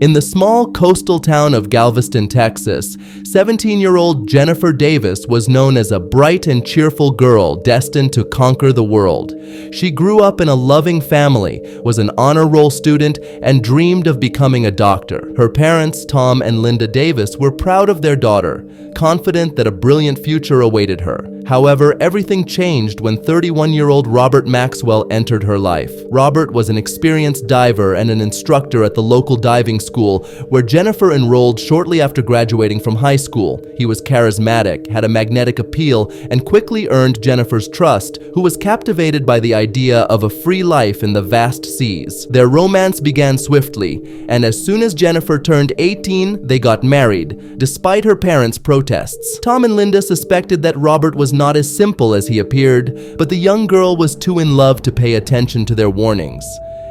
In the small coastal town of Galveston, Texas, 17-year-old Jennifer Davis was known as a bright and cheerful girl destined to conquer the world. She grew up in a loving family, was an honor roll student, and dreamed of becoming a doctor. Her parents, Tom and Linda Davis, were proud of their daughter, confident that a brilliant future awaited her. However, everything changed when 31-year-old Robert Maxwell entered her life. Robert was an experienced diver and an instructor at the local diving school where Jennifer enrolled shortly after graduating from high school. He was charismatic, had a magnetic appeal, and quickly earned Jennifer's trust, who was captivated by the idea of a free life in the vast seas. Their romance began swiftly, and as soon as Jennifer turned 18, they got married, despite her parents' protests. Tom and Linda suspected that Robert was not as simple as he appeared, but the young girl was too in love to pay attention to their warnings.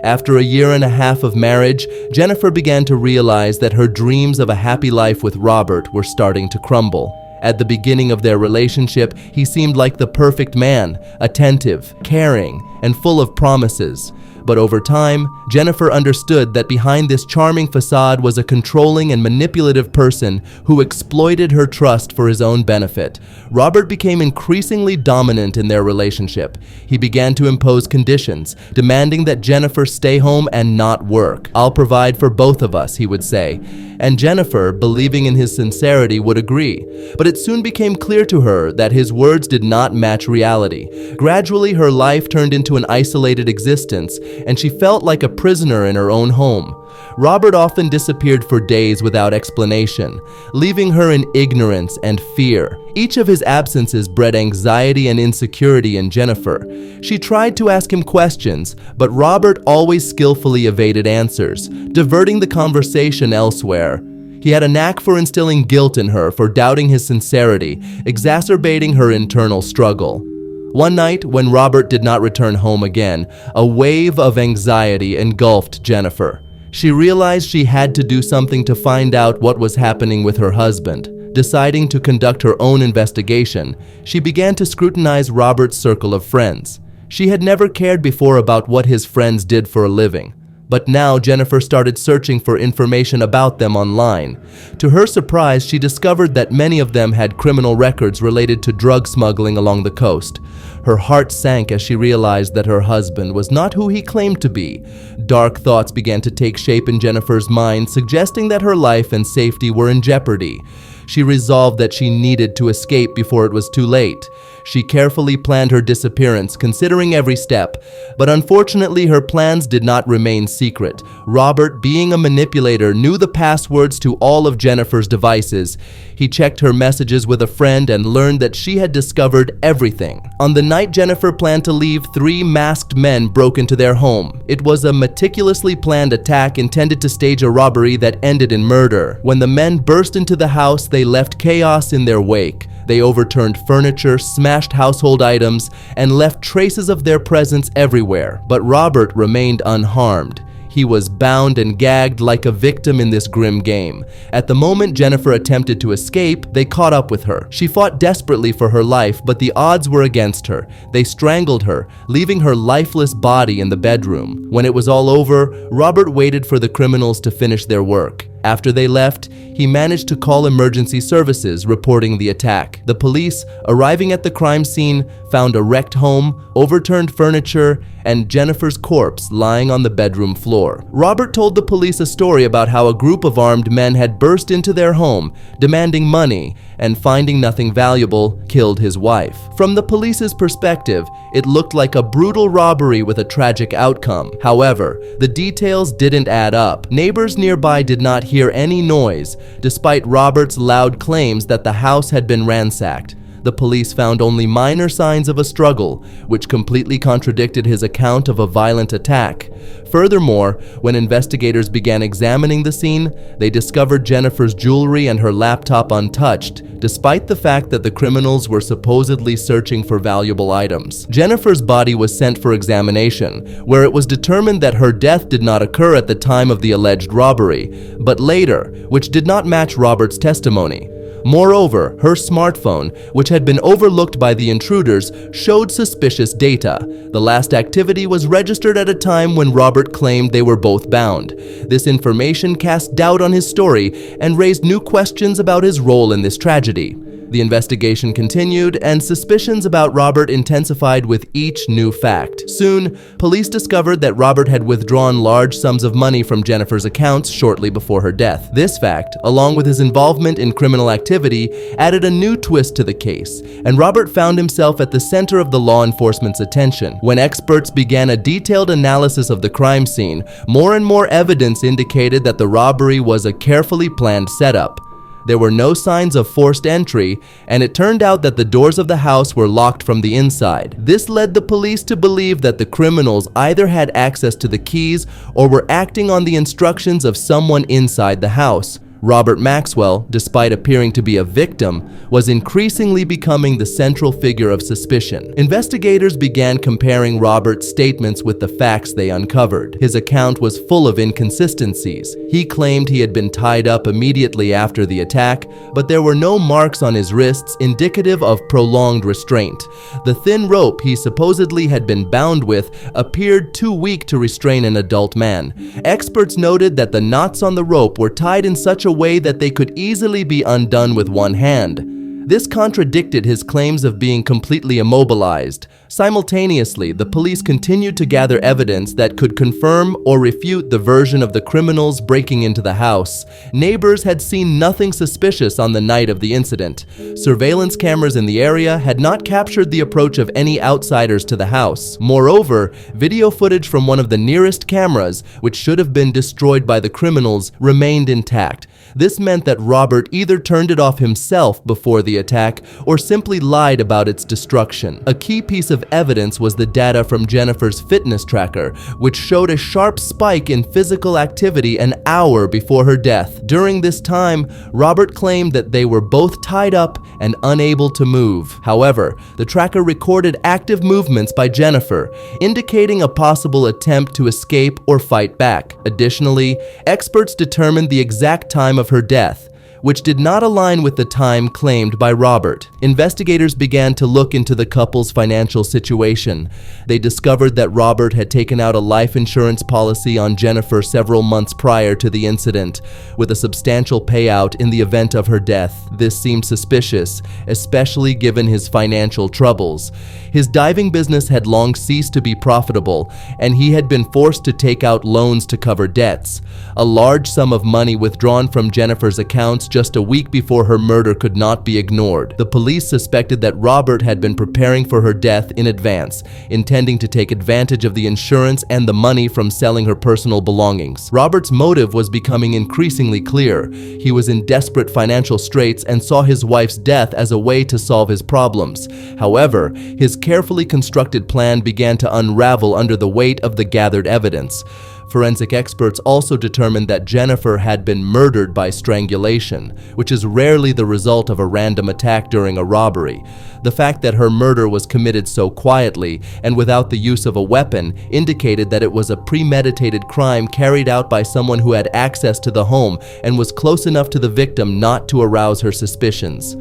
After a year and a half of marriage, Jennifer began to realize that her dreams of a happy life with Robert were starting to crumble. At the beginning of their relationship, he seemed like the perfect man, attentive, caring, and full of promises. But over time, Jennifer understood that behind this charming facade was a controlling and manipulative person who exploited her trust for his own benefit. Robert became increasingly dominant in their relationship. He began to impose conditions, demanding that Jennifer stay home and not work. "I'll provide for both of us," he would say. And Jennifer, believing in his sincerity, would agree. But it soon became clear to her that his words did not match reality. Gradually, her life turned into an isolated existence, and she felt like a prisoner in her own home. Robert often disappeared for days without explanation, leaving her in ignorance and fear. Each of his absences bred anxiety and insecurity in Jennifer. She tried to ask him questions, but Robert always skillfully evaded answers, diverting the conversation elsewhere. He had a knack for instilling guilt in her for doubting his sincerity, exacerbating her internal struggle. One night, when Robert did not return home again, a wave of anxiety engulfed Jennifer. She realized she had to do something to find out what was happening with her husband. Deciding to conduct her own investigation, she began to scrutinize Robert's circle of friends. She had never cared before about what his friends did for a living. But now Jennifer started searching for information about them online. To her surprise, she discovered that many of them had criminal records related to drug smuggling along the coast. Her heart sank as she realized that her husband was not who he claimed to be. Dark thoughts began to take shape in Jennifer's mind, suggesting that her life and safety were in jeopardy. She resolved that she needed to escape before it was too late. She carefully planned her disappearance, considering every step. But unfortunately, her plans did not remain secret. Robert, being a manipulator, knew the passwords to all of Jennifer's devices. He checked her messages with a friend and learned that she had discovered everything. On the night Jennifer planned to leave, 3 masked men broke into their home. It was a meticulously planned attack intended to stage a robbery that ended in murder. When the men burst into the house, they left chaos in their wake. They overturned furniture, smashed household items, and left traces of their presence everywhere. But Robert remained unharmed. He was bound and gagged like a victim in this grim game. At the moment Jennifer attempted to escape, they caught up with her. She fought desperately for her life, but the odds were against her. They strangled her, leaving her lifeless body in the bedroom. When it was all over, Robert waited for the criminals to finish their work. After they left, he managed to call emergency services, reporting the attack. The police, arriving at the crime scene, found a wrecked home, overturned furniture, and Jennifer's corpse lying on the bedroom floor. Robert told the police a story about how a group of armed men had burst into their home, demanding money, and finding nothing valuable, killed his wife. From the police's perspective, it looked like a brutal robbery with a tragic outcome. However, the details didn't add up. Neighbors nearby did not hear any noise, despite Robert's loud claims that the house had been ransacked. The police found only minor signs of a struggle, which completely contradicted his account of a violent attack. Furthermore, when investigators began examining the scene, they discovered Jennifer's jewelry and her laptop untouched, despite the fact that the criminals were supposedly searching for valuable items. Jennifer's body was sent for examination, where it was determined that her death did not occur at the time of the alleged robbery, but later, which did not match Robert's testimony. Moreover, her smartphone, which had been overlooked by the intruders, showed suspicious data. The last activity was registered at a time when Robert claimed they were both bound. This information cast doubt on his story and raised new questions about his role in this tragedy. The investigation continued, and suspicions about Robert intensified with each new fact. Soon, police discovered that Robert had withdrawn large sums of money from Jennifer's accounts shortly before her death. This fact, along with his involvement in criminal activity, added a new twist to the case, and Robert found himself at the center of the law enforcement's attention. When experts began a detailed analysis of the crime scene, more and more evidence indicated that the robbery was a carefully planned setup. There were no signs of forced entry, and it turned out that the doors of the house were locked from the inside. This led the police to believe that the criminals either had access to the keys or were acting on the instructions of someone inside the house. Robert Maxwell, despite appearing to be a victim, was increasingly becoming the central figure of suspicion. Investigators began comparing Robert's statements with the facts they uncovered. His account was full of inconsistencies. He claimed he had been tied up immediately after the attack, but there were no marks on his wrists indicative of prolonged restraint. The thin rope he supposedly had been bound with appeared too weak to restrain an adult man. Experts noted that the knots on the rope were tied in such a way that they could easily be undone with one hand. This contradicted his claims of being completely immobilized. Simultaneously, the police continued to gather evidence that could confirm or refute the version of the criminals breaking into the house. Neighbors had seen nothing suspicious on the night of the incident. Surveillance cameras in the area had not captured the approach of any outsiders to the house. Moreover, video footage from one of the nearest cameras, which should have been destroyed by the criminals, remained intact. This meant that Robert either turned it off himself before the attack or simply lied about its destruction. A key piece of evidence was the data from Jennifer's fitness tracker, which showed a sharp spike in physical activity an hour before her death. During this time, Robert claimed that they were both tied up and unable to move. However, the tracker recorded active movements by Jennifer, indicating a possible attempt to escape or fight back. Additionally, experts determined the exact time of her death, which did not align with the time claimed by Robert. Investigators began to look into the couple's financial situation. They discovered that Robert had taken out a life insurance policy on Jennifer several months prior to the incident, with a substantial payout in the event of her death. This seemed suspicious, especially given his financial troubles. His diving business had long ceased to be profitable, and he had been forced to take out loans to cover debts. A large sum of money withdrawn from Jennifer's accounts just a week before her murder could not be ignored. The police suspected that Robert had been preparing for her death in advance, intending to take advantage of the insurance and the money from selling her personal belongings. Robert's motive was becoming increasingly clear. He was in desperate financial straits and saw his wife's death as a way to solve his problems. However, his carefully constructed plan began to unravel under the weight of the gathered evidence. Forensic experts also determined that Jennifer had been murdered by strangulation, which is rarely the result of a random attack during a robbery. The fact that her murder was committed so quietly and without the use of a weapon indicated that it was a premeditated crime carried out by someone who had access to the home and was close enough to the victim not to arouse her suspicions.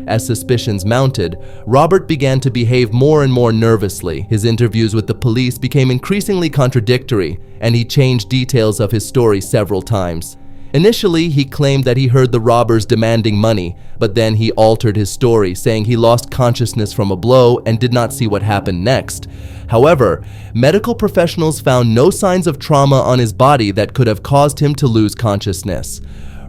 As suspicions mounted, Robert began to behave more and more nervously. His interviews with the police became increasingly contradictory, and he changed details of his story several times. Initially, he claimed that he heard the robbers demanding money, but then he altered his story, saying he lost consciousness from a blow and did not see what happened next. However, medical professionals found no signs of trauma on his body that could have caused him to lose consciousness.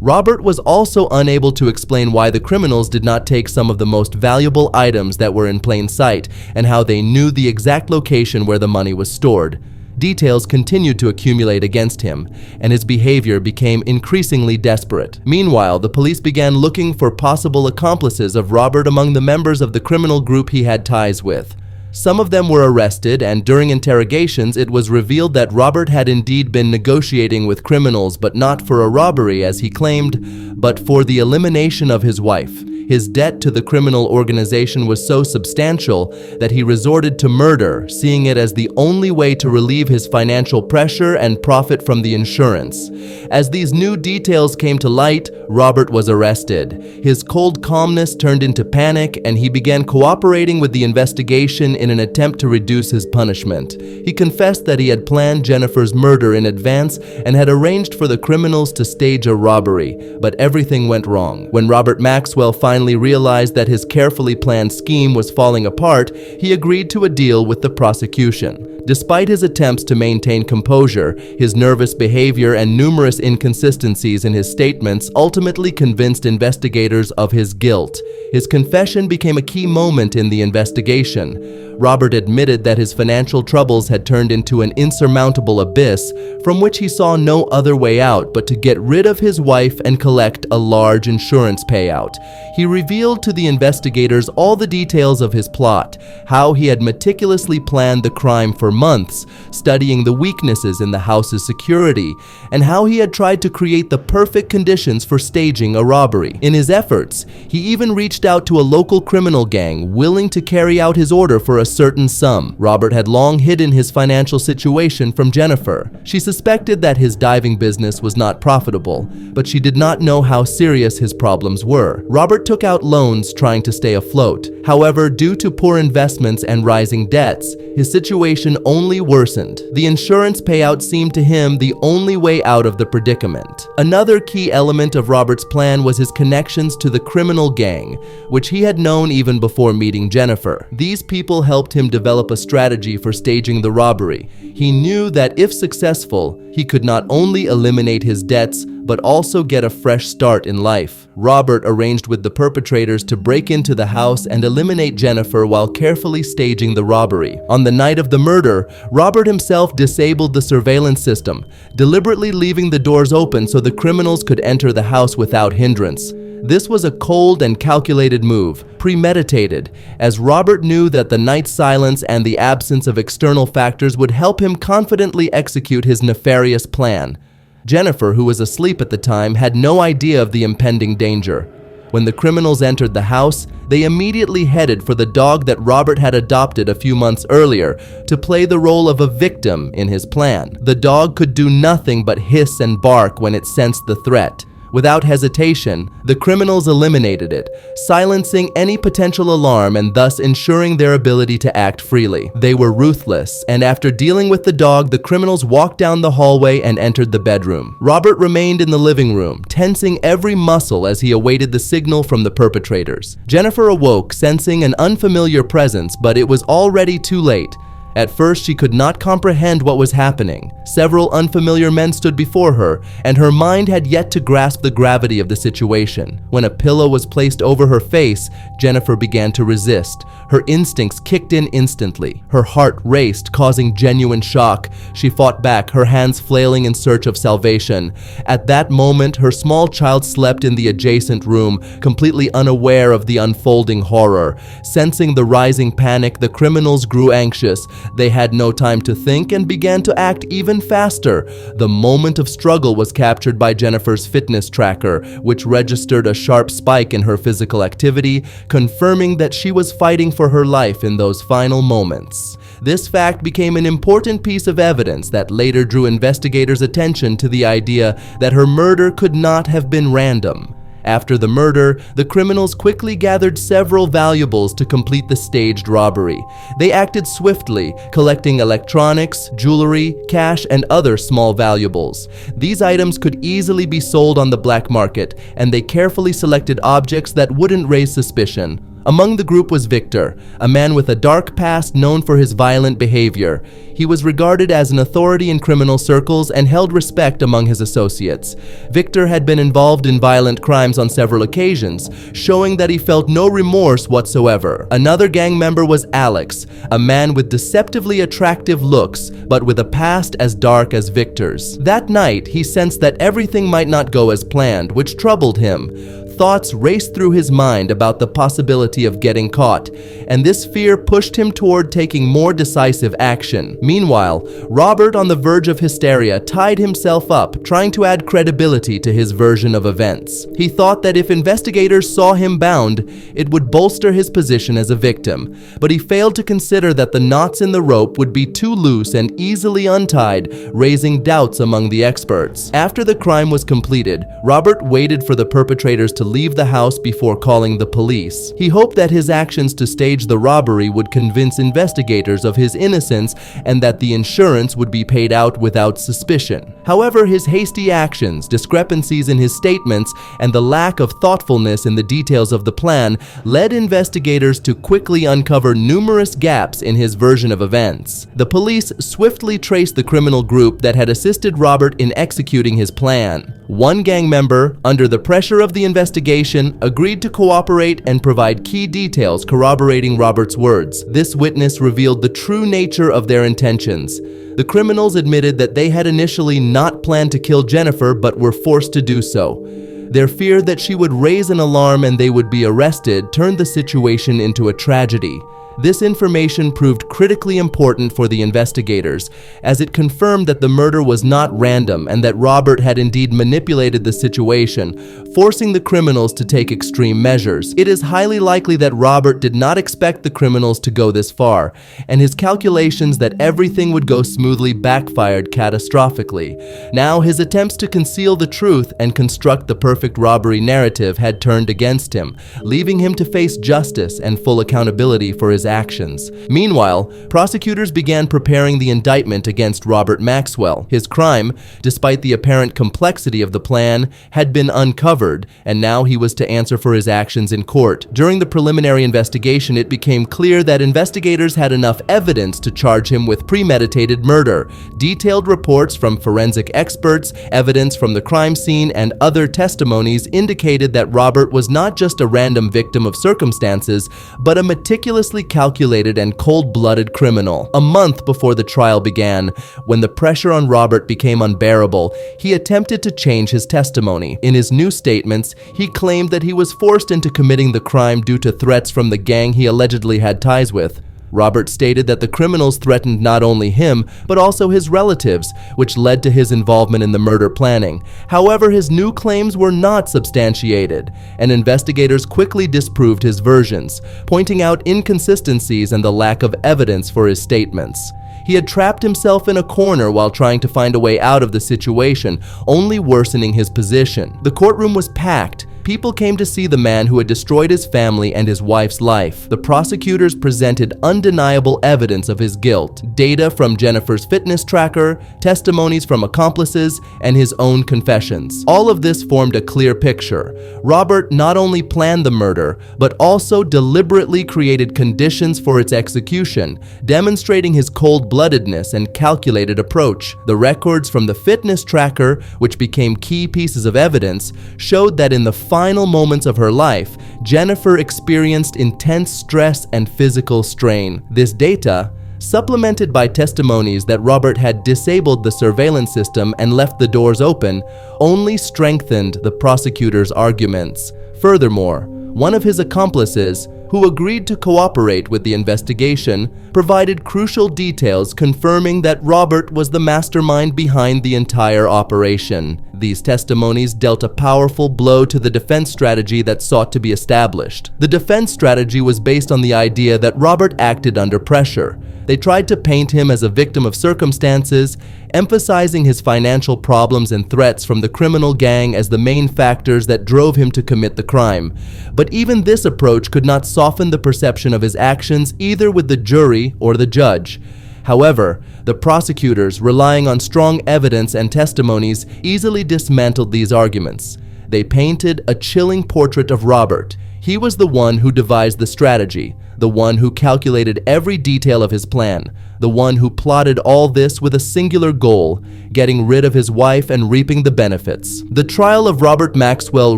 Robert was also unable to explain why the criminals did not take some of the most valuable items that were in plain sight and how they knew the exact location where the money was stored. Details continued to accumulate against him, and his behavior became increasingly desperate. Meanwhile, the police began looking for possible accomplices of Robert among the members of the criminal group he had ties with. Some of them were arrested, and during interrogations, it was revealed that Robert had indeed been negotiating with criminals, but not for a robbery as he claimed, but for the elimination of his wife. His debt to the criminal organization was so substantial that he resorted to murder, seeing it as the only way to relieve his financial pressure and profit from the insurance. As these new details came to light, Robert was arrested. His cold calmness turned into panic, and he began cooperating with the investigation in an attempt to reduce his punishment. He confessed that he had planned Jennifer's murder in advance and had arranged for the criminals to stage a robbery, but everything went wrong. When Robert Maxwell finally realized that his carefully planned scheme was falling apart, he agreed to a deal with the prosecution. Despite his attempts to maintain composure, his nervous behavior and numerous inconsistencies in his statements ultimately convinced investigators of his guilt. His confession became a key moment in the investigation. Robert admitted that his financial troubles had turned into an insurmountable abyss from which he saw no other way out but to get rid of his wife and collect a large insurance payout. He revealed to the investigators all the details of his plot, how he had meticulously planned the crime for months, studying the weaknesses in the house's security, and how he had tried to create the perfect conditions for staging a robbery. In his efforts, he even reached out to a local criminal gang willing to carry out his order for a certain sum. Robert had long hidden his financial situation from Jennifer. She suspected that his diving business was not profitable, but she did not know how serious his problems were. Robert took out loans trying to stay afloat. However, due to poor investments and rising debts, his situation only worsened. The insurance payout seemed to him the only way out of the predicament. Another key element of Robert's plan was his connections to the criminal gang, which he had known even before meeting Jennifer. These people helped him develop a strategy for staging the robbery. He knew that if successful, he could not only eliminate his debts, but also get a fresh start in life. Robert arranged with the perpetrators to break into the house and eliminate Jennifer while carefully staging the robbery. On the night of the murder, Robert himself disabled the surveillance system, deliberately leaving the doors open so the criminals could enter the house without hindrance. This was a cold and calculated move, premeditated, as Robert knew that the night's silence and the absence of external factors would help him confidently execute his nefarious plan. Jennifer, who was asleep at the time, had no idea of the impending danger. When the criminals entered the house, they immediately headed for the dog that Robert had adopted a few months earlier to play the role of a victim in his plan. The dog could do nothing but hiss and bark when it sensed the threat. Without hesitation, the criminals eliminated it, silencing any potential alarm and thus ensuring their ability to act freely. They were ruthless, and after dealing with the dog, the criminals walked down the hallway and entered the bedroom. Robert remained in the living room, tensing every muscle as he awaited the signal from the perpetrators. Jennifer awoke, sensing an unfamiliar presence, but it was already too late. At first, she could not comprehend what was happening. Several unfamiliar men stood before her, and her mind had yet to grasp the gravity of the situation. When a pillow was placed over her face, Jennifer began to resist. Her instincts kicked in instantly. Her heart raced, causing genuine shock. She fought back, her hands flailing in search of salvation. At that moment, her small child slept in the adjacent room, completely unaware of the unfolding horror. Sensing the rising panic, the criminals grew anxious. They had no time to think and began to act even faster. The moment of struggle was captured by Jennifer's fitness tracker, which registered a sharp spike in her physical activity, confirming that she was fighting for her life in those final moments. This fact became an important piece of evidence that later drew investigators' attention to the idea that her murder could not have been random. After the murder, the criminals quickly gathered several valuables to complete the staged robbery. They acted swiftly, collecting electronics, jewelry, cash, and other small valuables. These items could easily be sold on the black market, and they carefully selected objects that wouldn't raise suspicion. Among the group was Victor, a man with a dark past known for his violent behavior. He was regarded as an authority in criminal circles and held respect among his associates. Victor had been involved in violent crimes on several occasions, showing that he felt no remorse whatsoever. Another gang member was Alex, a man with deceptively attractive looks, but with a past as dark as Victor's. That night, he sensed that everything might not go as planned, which troubled him. Thoughts raced through his mind about the possibility of getting caught, and this fear pushed him toward taking more decisive action. Meanwhile, Robert, on the verge of hysteria, tied himself up, trying to add credibility to his version of events. He thought that if investigators saw him bound, it would bolster his position as a victim, but he failed to consider that the knots in the rope would be too loose and easily untied, raising doubts among the experts. After the crime was completed, Robert waited for the perpetrators to leave the house before calling the police. He hoped that his actions to stage the robbery would convince investigators of his innocence and that the insurance would be paid out without suspicion. However, his hasty actions, discrepancies in his statements, and the lack of thoughtfulness in the details of the plan led investigators to quickly uncover numerous gaps in his version of events. The police swiftly traced the criminal group that had assisted Robert in executing his plan. One gang member, under the pressure of the investigation, agreed to cooperate and provide key details corroborating Robert's words. This witness revealed the true nature of their intentions. The criminals admitted that they had initially not planned to kill Jennifer but were forced to do so. Their fear that she would raise an alarm and they would be arrested turned the situation into a tragedy. This information proved critically important for the investigators, as it confirmed that the murder was not random and that Robert had indeed manipulated the situation, forcing the criminals to take extreme measures. It is highly likely that Robert did not expect the criminals to go this far, and his calculations that everything would go smoothly backfired catastrophically. Now, his attempts to conceal the truth and construct the perfect robbery narrative had turned against him, leaving him to face justice and full accountability for his actions. Meanwhile, prosecutors began preparing the indictment against Robert Maxwell. His crime, despite the apparent complexity of the plan, had been uncovered, and now he was to answer for his actions in court. During the preliminary investigation, it became clear that investigators had enough evidence to charge him with premeditated murder. Detailed reports from forensic experts, evidence from the crime scene, and other testimonies indicated that Robert was not just a random victim of circumstances, but a meticulously calculated and cold-blooded criminal. A month before the trial began, when the pressure on Robert became unbearable, he attempted to change his testimony. In his new statements, he claimed that he was forced into committing the crime due to threats from the gang he allegedly had ties with. Robert stated that the criminals threatened not only him, but also his relatives, which led to his involvement in the murder planning. However, his new claims were not substantiated, and investigators quickly disproved his versions, pointing out inconsistencies and the lack of evidence for his statements. He had trapped himself in a corner while trying to find a way out of the situation, only worsening his position. The courtroom was packed. People came to see the man who had destroyed his family and his wife's life. The prosecutors presented undeniable evidence of his guilt, data from Jennifer's fitness tracker, testimonies from accomplices, and his own confessions. All of this formed a clear picture. Robert not only planned the murder, but also deliberately created conditions for its execution, demonstrating his cold-bloodedness and calculated approach. The records from the fitness tracker, which became key pieces of evidence, showed that in the final moments of her life, Jennifer experienced intense stress and physical strain. This data, supplemented by testimonies that Robert had disabled the surveillance system and left the doors open, only strengthened the prosecutor's arguments. Furthermore, one of his accomplices, who agreed to cooperate with the investigation, provided crucial details confirming that Robert was the mastermind behind the entire operation. These testimonies dealt a powerful blow to the defense strategy that sought to be established. The defense strategy was based on the idea that Robert acted under pressure. They tried to paint him as a victim of circumstances, emphasizing his financial problems and threats from the criminal gang as the main factors that drove him to commit the crime. But even this approach could not soften the perception of his actions either with the jury or the judge. However, the prosecutors, relying on strong evidence and testimonies, easily dismantled these arguments. They painted a chilling portrait of Robert. He was the one who devised the strategy, the one who calculated every detail of his plan, the one who plotted all this with a singular goal: getting rid of his wife and reaping the benefits. The trial of Robert Maxwell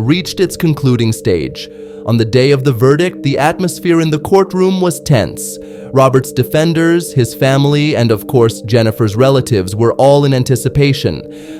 reached its concluding stage. On the day of the verdict, the atmosphere in the courtroom was tense. Robert's defenders, his family, and of course Jennifer's relatives were all in anticipation.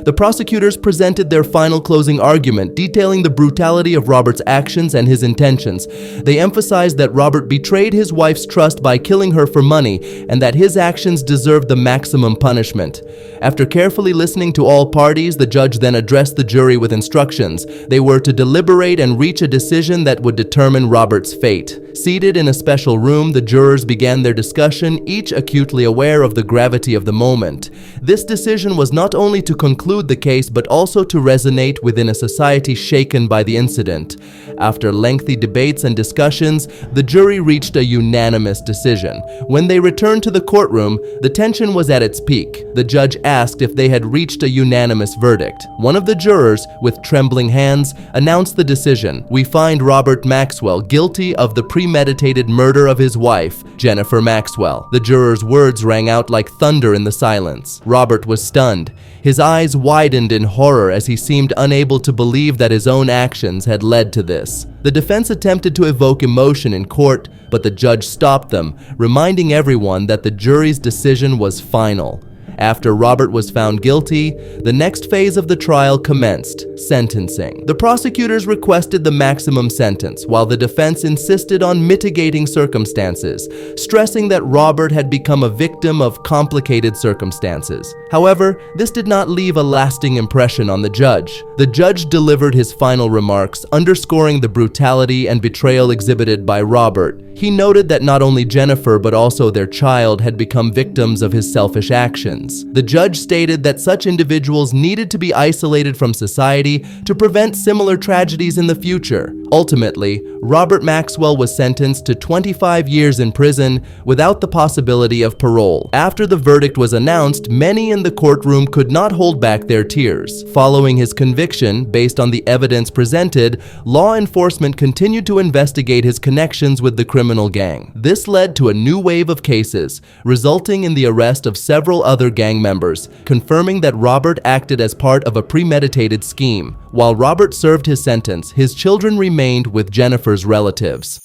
The prosecutors presented their final closing argument, detailing the brutality of Robert's actions and his intentions. They emphasized that Robert betrayed his wife's trust by killing her for money, and that his actions deserved the maximum punishment. After carefully listening to all parties, the judge then addressed the jury with instructions. They were to deliberate and reach a decision that would determine Robert's fate. Seated in a special room, the jurors began their discussion, each acutely aware of the gravity of the moment. This decision was not only to conclude the case, but also to resonate within a society shaken by the incident. After lengthy debates and discussions, the jury reached a unanimous decision. When they returned to the courtroom, the tension was at its peak. The judge asked if they had reached a unanimous verdict. One of the jurors, with trembling hands, announced the decision: "We find Robert Maxwell guilty of the premeditated murder of his wife, Jennifer Maxwell." The juror's words rang out like thunder in the silence. Robert was stunned. His eyes widened in horror as he seemed unable to believe that his own actions had led to this. The defense attempted to evoke emotion in court, but the judge stopped them, reminding everyone that the jury's decision was final. After Robert was found guilty, the next phase of the trial commenced: sentencing. The prosecutors requested the maximum sentence, while the defense insisted on mitigating circumstances, stressing that Robert had become a victim of complicated circumstances. However, this did not leave a lasting impression on the judge. The judge delivered his final remarks, underscoring the brutality and betrayal exhibited by Robert. He noted that not only Jennifer but also their child had become victims of his selfish actions. The judge stated that such individuals needed to be isolated from society to prevent similar tragedies in the future. Ultimately, Robert Maxwell was sentenced to 25 years in prison without the possibility of parole. After the verdict was announced, many in the courtroom could not hold back their tears. Following his conviction, based on the evidence presented, law enforcement continued to investigate his connections with the criminal gang. This led to a new wave of cases, resulting in the arrest of several other gang members, confirming that Robert acted as part of a premeditated scheme. While Robert served his sentence, his children remained with Jennifer's relatives.